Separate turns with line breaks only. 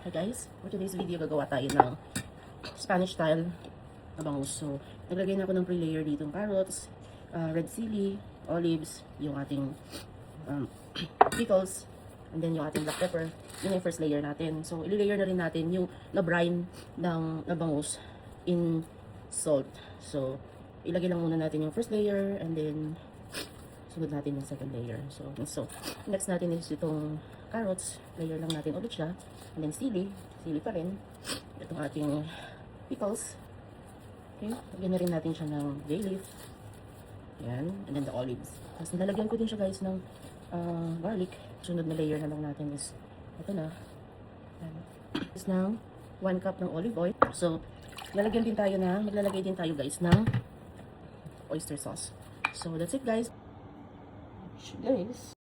Hi guys, for today's video gagawa tayo ng Spanish style na bangus. So, naglagay na ako ng pre-layer dito ng carrots, red chili, olives, yung ating pickles, and then yung ating black pepper. Yun yung first layer natin. So, i-layer na rin natin yung na-brine ng bangus in salt. So, ilagay lang muna natin yung first layer and then sunod natin yung second layer. So next natin is itong carrots. Layer lang natin ulit siya. And then sili pa rin. Itong ating pickles. Okay, lagyan na rin natin siya ng bay leaf. Yan. And then the olives. Tapos nilalagyan ko din siya guys ng garlic. Sunod na layer na lang natin is ito na. Yan. Is ng 1 cup ng olive oil. So, maglalagay din tayo guys ng oyster sauce. So, that's it guys. Guys.